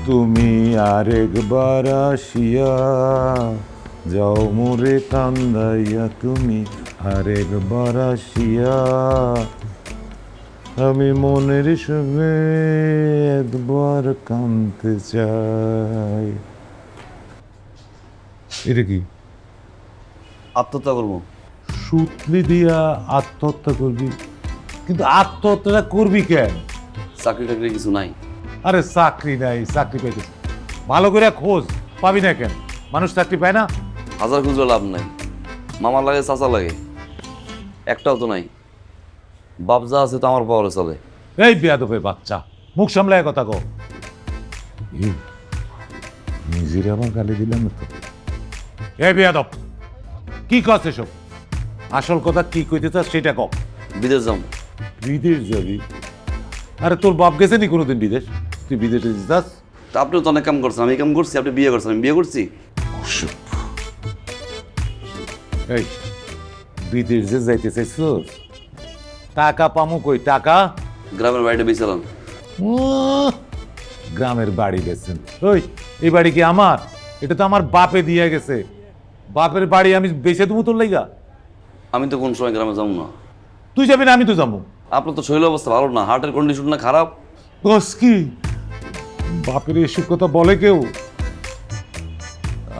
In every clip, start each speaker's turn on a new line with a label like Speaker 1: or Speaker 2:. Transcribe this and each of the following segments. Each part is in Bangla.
Speaker 1: তুমি আরেকবার আসিয়া যাও মোরে কান্দাইয়া, তুমি আরেকবার আসিয়া আমি মনের সঙ্গে একবার কাঁদতে চাই। এটা কি?
Speaker 2: আত্মহত্যা করবো।
Speaker 1: সুতলি দিয়া আত্মহত্যা করবি? কিন্তু আত্মহত্যাটা করবি কেন?
Speaker 2: চাকরি টাকরি কিছু নাই।
Speaker 1: আরে চাকরি নাই, চাকরি পাইতেছ ভালো করে খোঁজ, পাবি না কেন? মানুষ চাকরি পায় না।
Speaker 2: হাজার খুঁজলে লাভ নাই। মামা লাগে, চাচা লাগে, একটাও তো নাই। বাপ যা আছে তো আমার পাওয়ারে চলে।
Speaker 1: এই বেয়াদবের বাচ্চা, মুখ সামলায় কথা কও। নিজের আবার গালি দিলাম না তো। এই বেয়াদব, কি কস এসব? আসল কথা কি কইতে চাস সেটা কও।
Speaker 2: বিদেশ যাম।
Speaker 1: বিদেশ যাবি? আরে তোর বাপ গেছে নি কোনোদিন বিদেশ? তুই বিদেশে যাস?
Speaker 2: তা আপনিও তো অনেক কাম করছেন, আমি কাম করছি, আপনি বিয়ে করছেন, আমি বিয়ে করছি।
Speaker 1: এই বিদেশ যে যাইতে চাইছ, টাকা পামু কই? টাকা
Speaker 2: গ্রামের বাড়িটা বেছিলাম।
Speaker 1: গ্রামের বাড়ি গেছেন? ওই এই বাড়ি কি আমার? এটা তো আমার বাপে দিয়ে গেছে। বাপের বাড়ি আমি বেঁচে দেবো তোর লাইগা?
Speaker 2: আমি তো কোন সময় গ্রামে যাবো না।
Speaker 1: তুই যাবি না, আমি তো যাবো।
Speaker 2: আপনার তো শরীর অবস্থা ভালো না, হার্টের কন্ডিশন না খারাপ।
Speaker 1: বস কি বাপের এসব কথা বলে কেউ?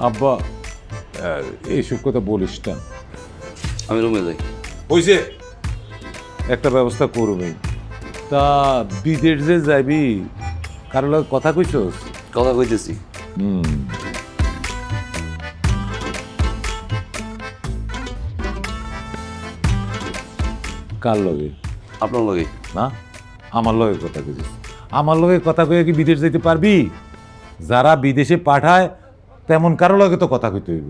Speaker 1: আব্বা এইসব কথা বলিস না।
Speaker 2: আমি রুমে যাই।
Speaker 1: হইছে, একটা ব্যবস্থা করবে। তা বিদেশ যে যাবি, কারোর লগে কথা কইছস?
Speaker 2: কথা কইতেছি।
Speaker 1: কার লগে?
Speaker 2: আপনার লগে।
Speaker 1: না, আমার লগে কথা কইছিস? আমার লগে কথা কইয়া কি বিদেশ যাইতে পারবি? যারা বিদেশে পাঠায় তেমন কারো লগে তো কথা কইতে হইব।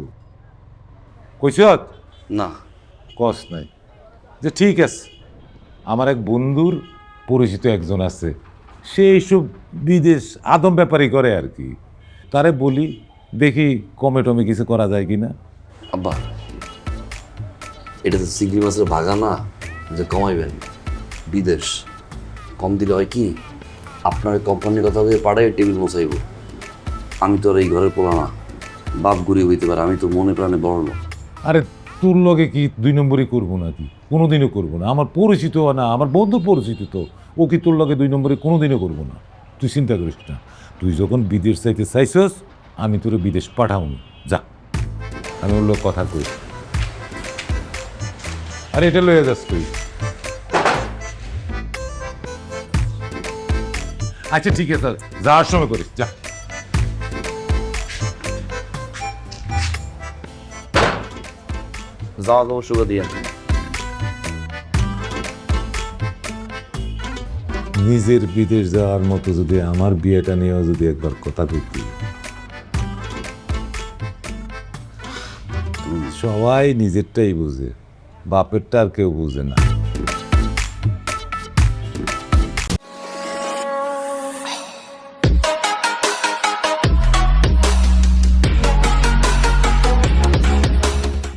Speaker 1: কইছ?
Speaker 2: না।
Speaker 1: কস নাই যে ঠিক আছে। আমার এক বন্ধুর পরিচিত একজন আছে, সে এইসব বিদেশ আদম ব্যাপারই করে আর কি। তারে বলি, দেখি কমে টমে কিছু করা যায় কিনা।
Speaker 2: আব্বা, এটা তো চিংড়ি মাছের ভাগা না যে কমাইবেন। বিদেশ কম দিলে হয় কি, আপনার কোম্পানির কথা দিয়ে পাড়ায় টেবিল মোছাইব। আমি তো আর এই ঘরের পোলা না, বাপ গুড়ি হইতে পারে, আমি তো মনে প্রাণে বড় লোক।
Speaker 1: আরে তোর লগে কি দুই নম্বরই করবো নাকি? কোনোদিনও করবো না। আমার পরিচিত না, আমার বন্ধু পরিচিত, তো ও কি তোর লগে দুই নম্বরে কোনোদিনও করবো না। তুই চিন্তা করিস না। তুই যখন বিদেশ চাইতে চাইছস, আমি তোর বিদেশ পাঠাও না। যা, আমি ওর লোক কথা কই। আরে এটা লয়ে যাস তুই। আচ্ছা ঠিক আছে, যাওয়ার সময় করিস, যা।
Speaker 2: যাওয়া যাবো শুভ দিয়া।
Speaker 1: নিজের বিদেশ যাওয়ার মতো যদি আমার বিয়েটা নিয়েও যদি একবার কথা কইতি। সবাই নিজেরটাই বুঝে, বাপেরটা আর কেউ বুঝে না।